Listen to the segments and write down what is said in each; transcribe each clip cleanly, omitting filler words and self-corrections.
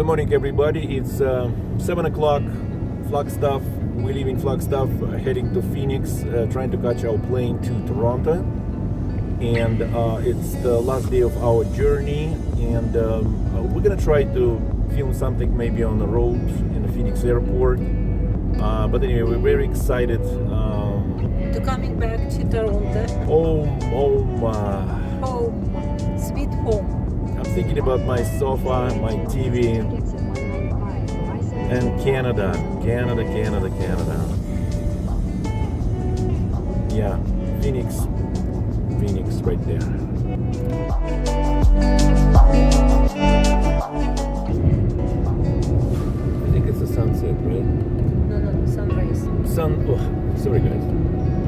Good morning, everybody. It's 7 o'clock, Flagstaff. We live in Flagstaff, heading to Phoenix, trying to catch our plane to Toronto. And it's the last day of our journey, and we're gonna try to film something maybe on the road in the Phoenix airport. But anyway, we're very excited. To coming back to Toronto. Home. Home. Sweet home. I'm thinking about my sofa, my TV, and Canada. Yeah, Phoenix right there. I think it's a sunset, right? No, sunrise. Oh, sorry guys.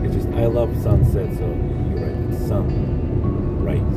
It's just, I love sunset, so you're right, it's sunrise.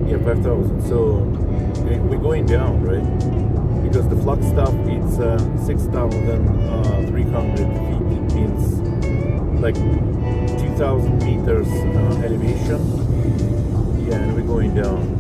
Yeah, 5,000. So we're going down, right? Because the Flagstaff it's 6,300 feet. It means like 2,000 meters elevation. Yeah, and we're going down.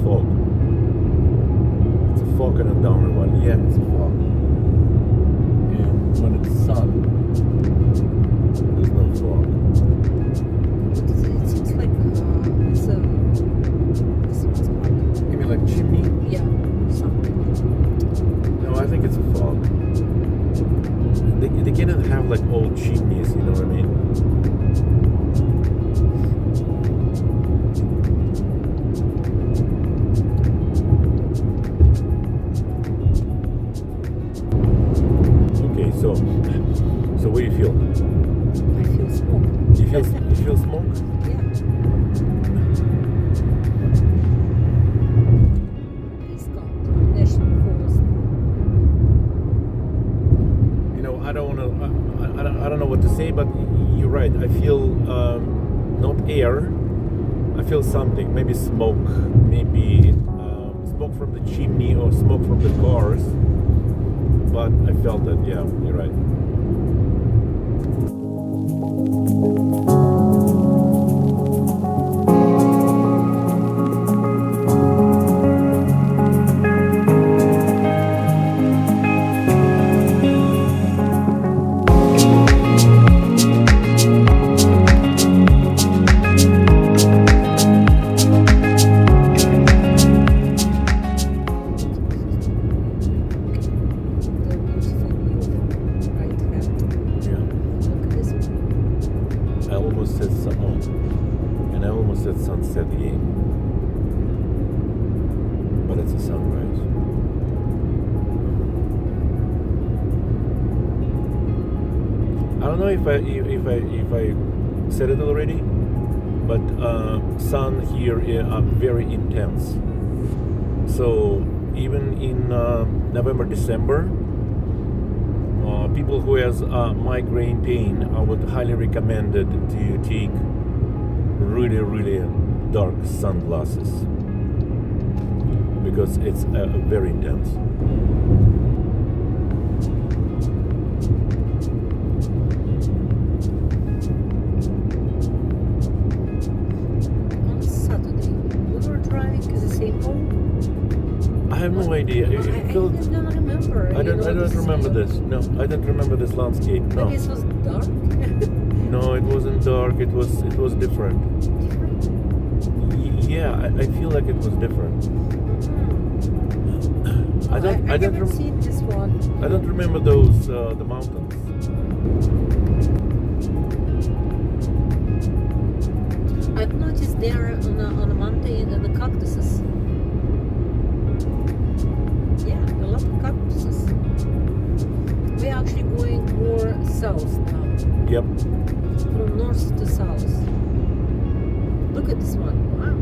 fog. It's a fog and a downer one. Yeah, it's a fog. And when it's sun, there's no fog. It seems like it's a Christmas party. You mean like chimney? Yeah, something. No, I think it's a fog. They cannot have like old chimneys, you know what I mean? Okay, so what do you feel? I feel smoke. You feel smoke? Yeah. It's called National Forest. You know, I don't know what to say, but you're right. I feel not air. I feel something. Maybe smoke. Maybe smoke from the chimney or smoke from the cars. But I felt that. Yeah, you're right. The beautiful view right hand. Yeah. Look at this one. I almost said and I almost said sunset again, but it's a sunrise. I don't know if I said it already, but sun here are very intense. So even in November, December, people who has migraine pain, I would highly recommend it to take really, really dark sunglasses because it's very intense. On Saturday, we were driving to the same home. I have no idea. I don't remember. I don't remember this. No, I don't remember this landscape. No, Maybe it was dark. no, it wasn't dark. It was different. Yeah, I feel like it was different. I don't haven't seen this one. I don't remember those the mountains. I've noticed there on a mountain and the cactuses. Yeah, a lot of cactuses. We're actually going more south now, Yep. from north to south. Look at this one. Wow.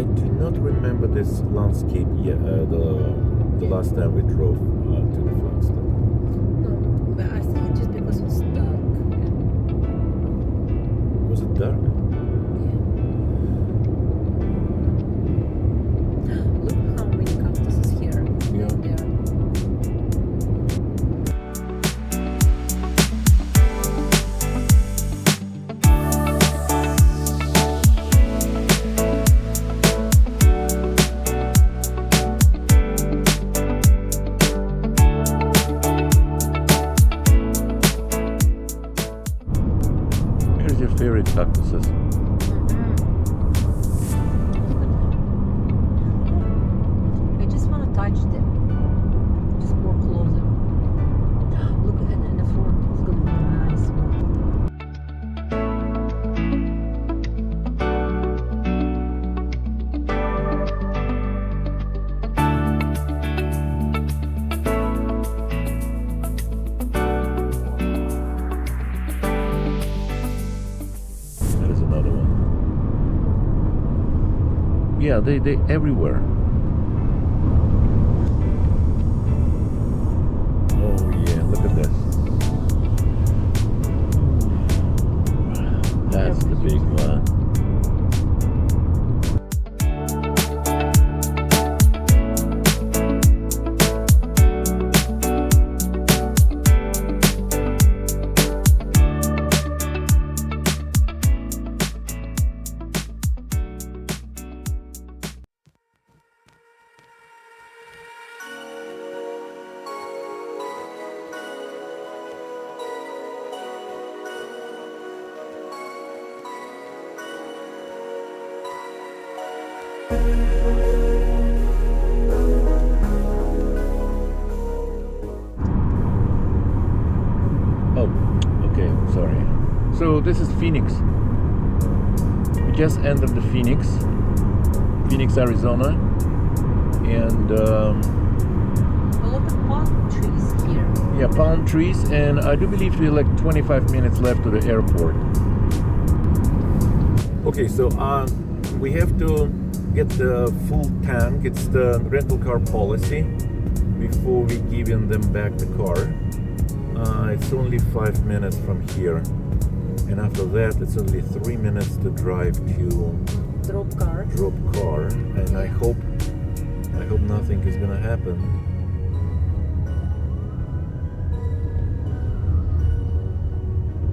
I do not remember this landscape yet. The last time we drove to the Flagstaff. No, but I think just because it's dark. Was it dark? Yeah. Look how many cactuses here. Yeah. There. Here's your favorite cactuses. I just want to touch them. Just more closer. Look at it in the front. It's gonna be nice. That is another one. Yeah, they everywhere. Oh yeah, look at this. That's the big one. Oh, okay, sorry. So this is Phoenix. We just entered the Phoenix, Arizona, and A lot of palm trees here. yeah, palm trees, and I do believe we're like 25 minutes left to the airport. Okay, so we have to get the full tank. It's the rental car policy before we giving them back the car. It's only 5 minutes from here, and after that it's only 3 minutes to drive to Drop car. and I hope nothing is gonna happen.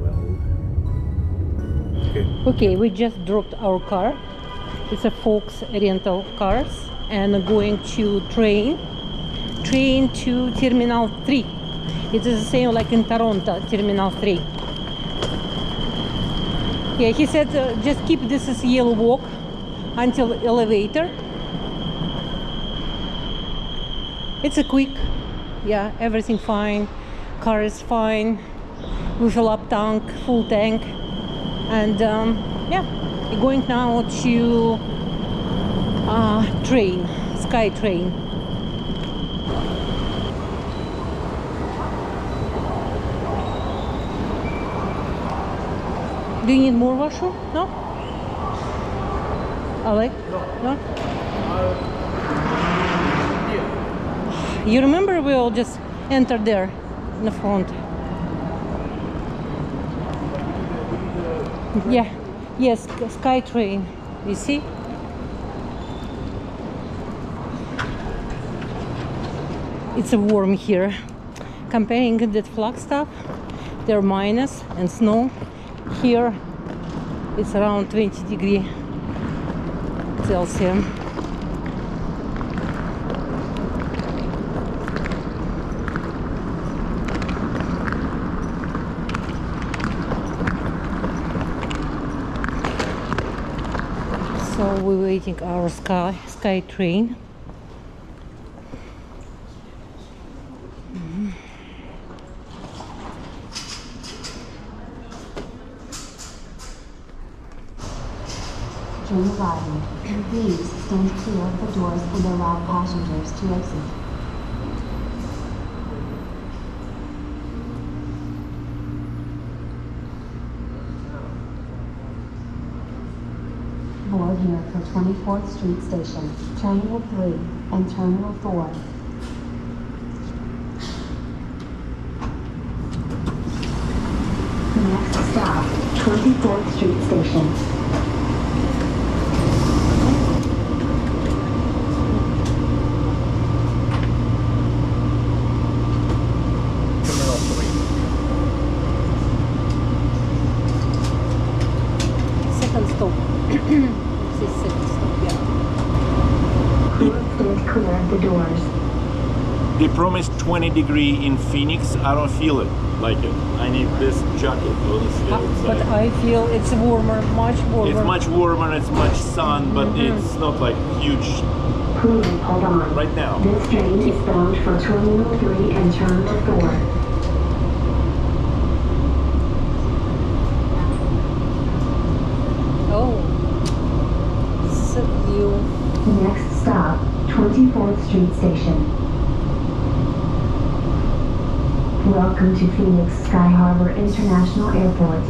Well, okay. Okay, we just dropped our car. It's a Fox rental cars and going to train to Terminal 3. It is the same like in Toronto, Terminal 3. Yeah, he said just keep this as yellow walk until elevator. It's a quick, yeah, everything fine. Car is fine. We fill up tank, full tank, and yeah, we're going now to train, sky train. Do you need more washroom? No? Alec? No? You remember we all just entered there in the front? Yeah. Yes, sky train. You see? It's warm here. Comparing that Flagstaff, they're minus and snow. Here it's around 20 degrees Celsius. So we're waiting our sky train. During arrival, please stand clear of the doors and allow passengers to exit. Board here for 24th Street Station, Terminal 3, and Terminal 4. Next stop, 24th Street Station. Second stop. This is second stop, yeah. Please stand clear of the doors. They promised 20-degree in Phoenix. I don't feel it like it. I need this jacket, honestly. But I feel it's warmer, much warmer. It's much warmer, it's much sun, but it's not like huge Please hold on. right now. This train is bound for Terminal 3 and Terminal 4. Oh, this is a view. Next stop, 24th Street Station. Welcome to Phoenix Sky Harbor International Airport.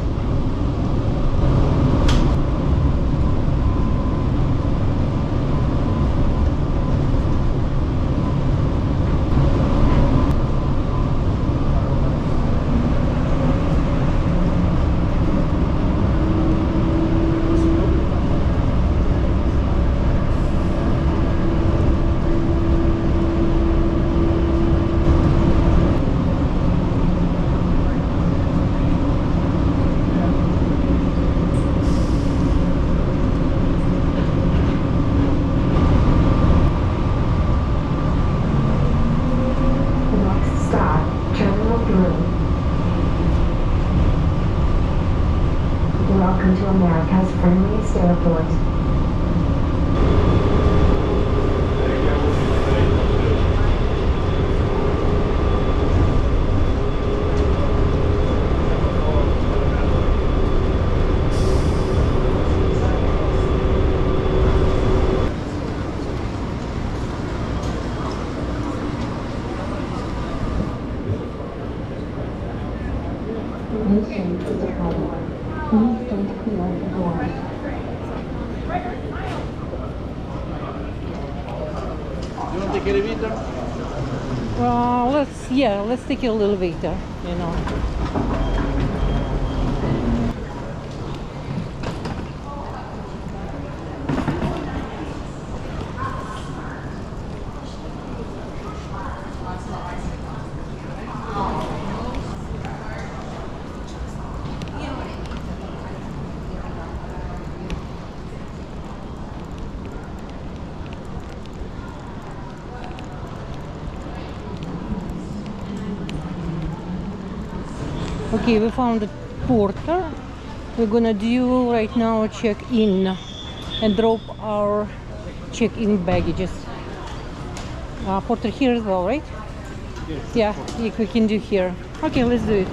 Welcome to America's friendliest airport. This train is a public. Please stand clear of the doors. You want to take elevator? Let's take an elevator, you know. Okay, we found the porter. We're gonna do right now a check-in and drop our check-in baggages. Porter here as well, right? Yes. Yeah, we can do here. Okay, let's do it.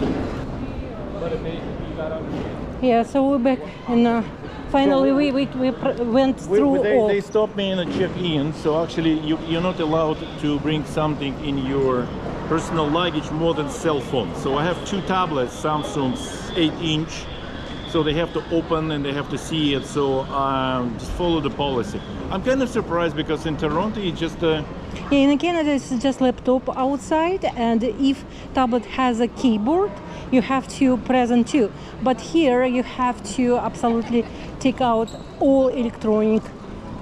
Yeah, so we're back and finally we went through all. They stopped me in a check-in, so actually you're not allowed to bring something in your personal luggage more than cell phone. So I have two tablets, Samsung's 8-inch, so they have to open and they have to see it, so just follow the policy. I'm kind of surprised because in Toronto it's just In Canada it's just laptop outside, and if tablet has a keyboard you have to present too, but here you have to absolutely take out all electronic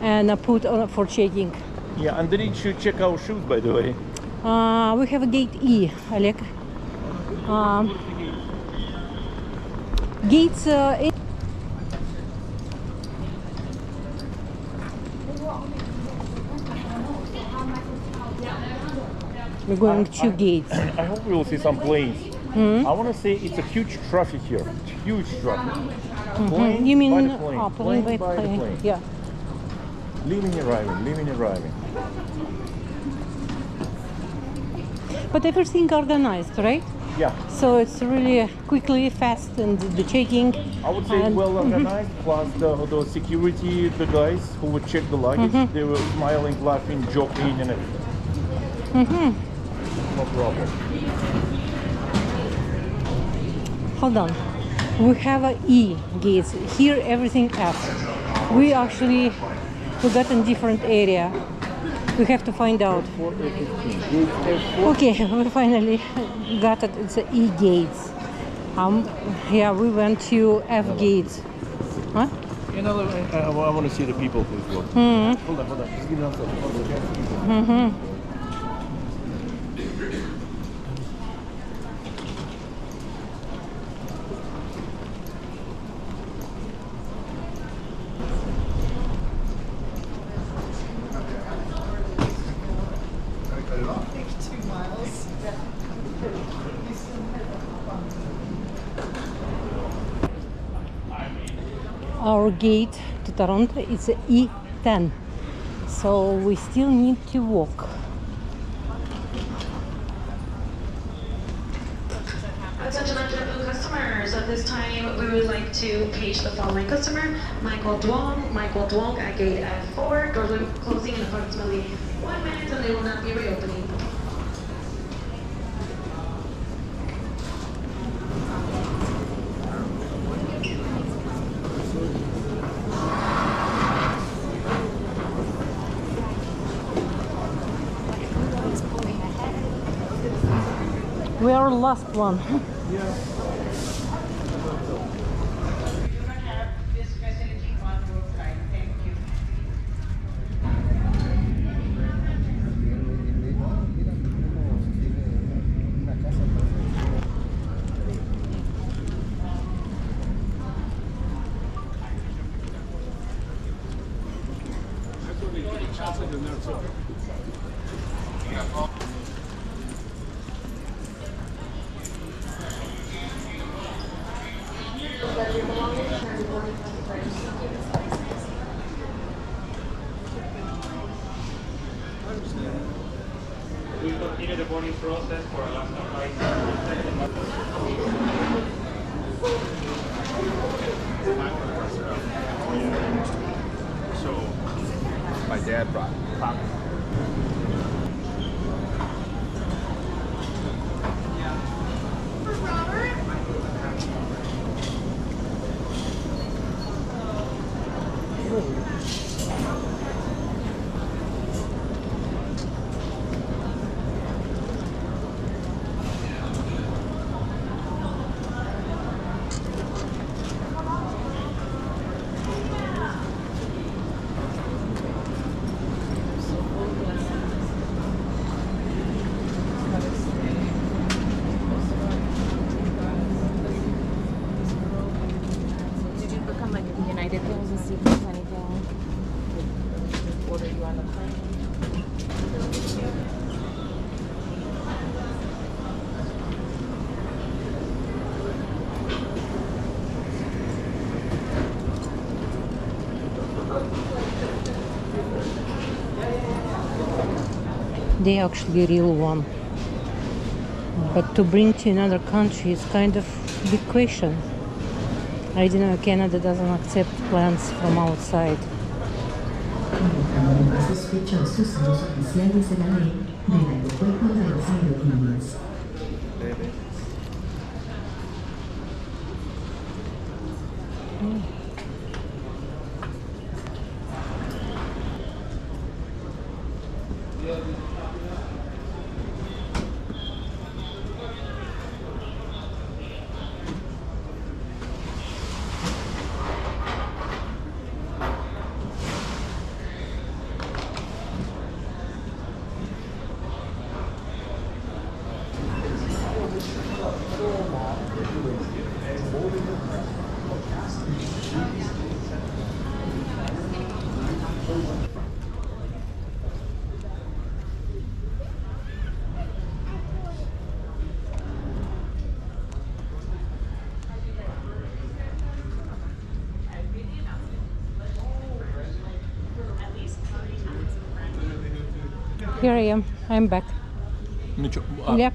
and put on for checking. yeah, and they need to check our shoes, by the way. We have a gate E, Oleg. Gates we're going to gates. I hope we will see some planes. I want to say it's a huge traffic here. Huge traffic. Plane You mean by the plane. plane by by the plane? plane. Yeah. Leaving, arriving. But everything organized, right? Yeah, So it's really quickly, fast, and the checking. I would say and- well organized. Plus the security, the guys who would check the luggage, they were smiling, laughing, joking, and everything. No problem. Hold on. We have a E gates. Here everything F. we got in different area. We have to find out. Okay, we finally got it. It's a E gates. Yeah, we went to F gates. Huh? You know, I want to see the people who's walking. Hold on. Just give me one second. Our gate to Toronto is E10, so we still need to walk. Attention JetBlue customers, at this time we would like to page the following customer, Michael Duong at gate F4. Doors will be closing in approximately 1 minute and they will not be reopening. We are last one. We continue the boarding process for Alaska flight. So, my dad brought pop. Did you become like United Things and see if there's anything order you on the plane? They actually real one, but to bring to another country is kind of big question. I don't know, Canada doesn't accept plans from outside. Sospechosos son los oficiales de la ley del aeropuerto de los aerolíneas. Here I am. I'm back. Yep.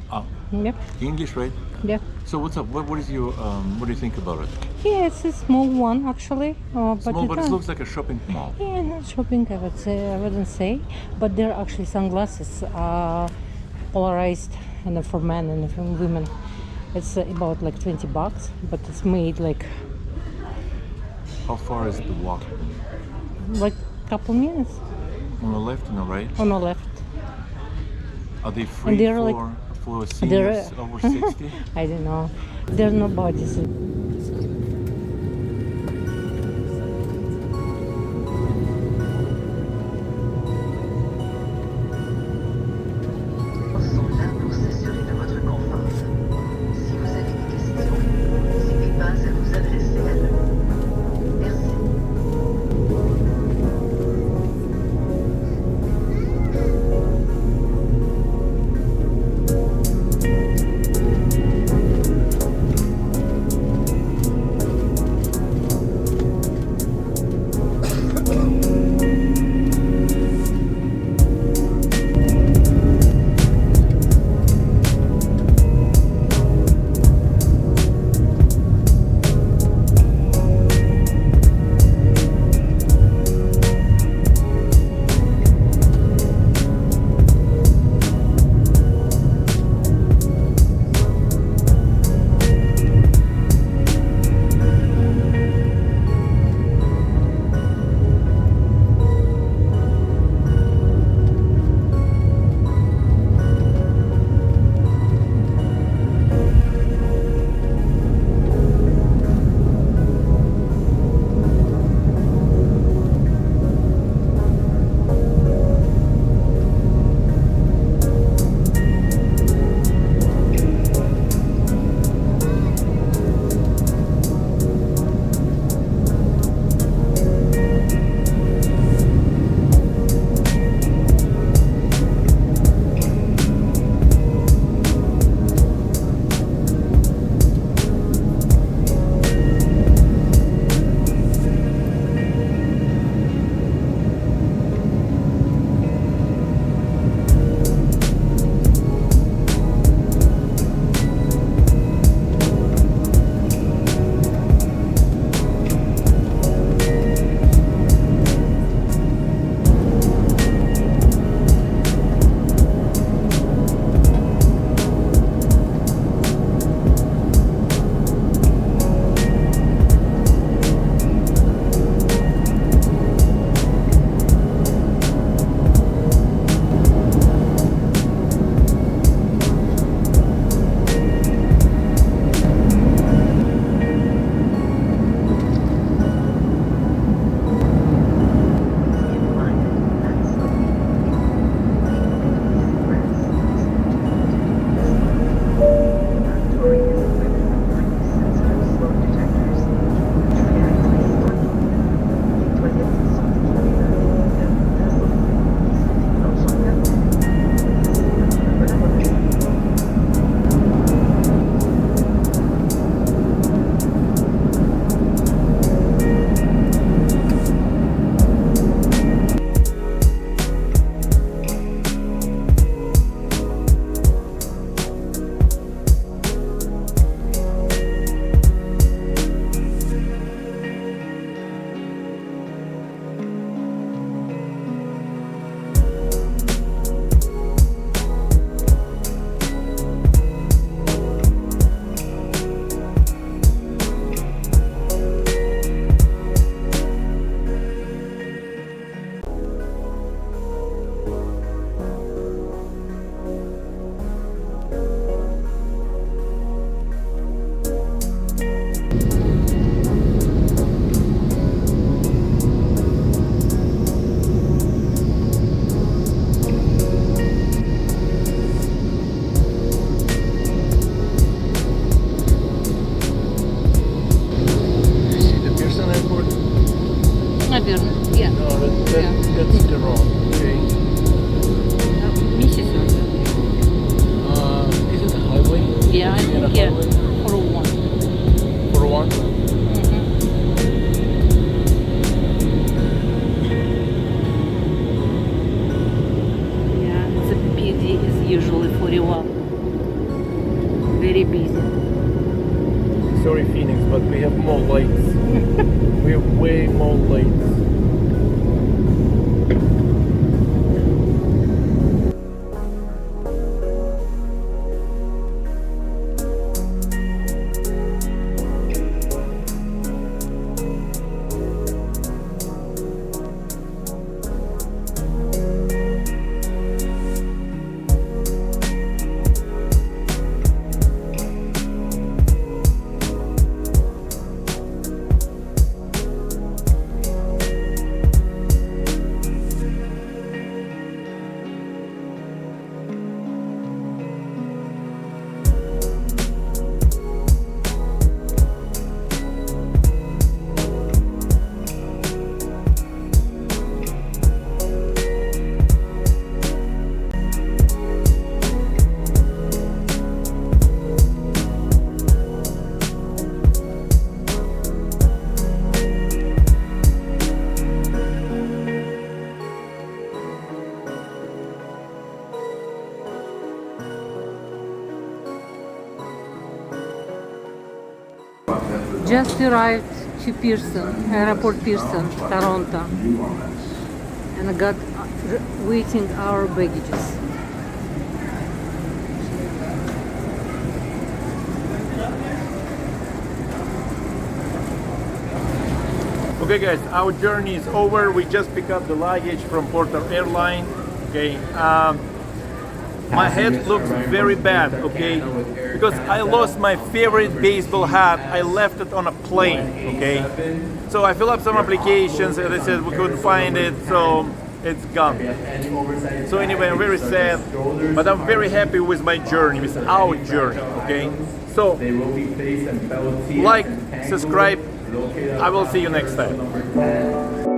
Yep. English, right? Yep. So what's up? What is your what do you think about it? Yeah, it's a small one actually. Small, but it don't- looks like a shopping mall. Yeah, not shopping. I would say. I wouldn't say, but there are actually sunglasses, polarized, and for men and for women. It's about like $20, but it's made like How far is the walk? like couple minutes On the left, no, right? on the left. Are they free they're for, like- for seniors They're- over 60? I don't know. There's no bodies. Sont là pour s'assurer de votre confort. Si vous avez des questions, n'hésitez pas à vous adresser à eux. Merci. Sorry, Phoenix, but we have more lights. We have way more lights. just arrived to Pearson, Airport Pearson, Toronto, and got waiting our baggages. Okay guys, our journey is over. We just picked up the luggage from Porter Airline. Okay, my head looks very bad, okay, because I lost my favorite baseball hat. I left it on a plane, okay. So I filled up some applications and they said we couldn't find it, so it's gone. So anyway, I'm very sad, but I'm very happy with my journey, with our journey, okay. So like, subscribe. I will see you next time.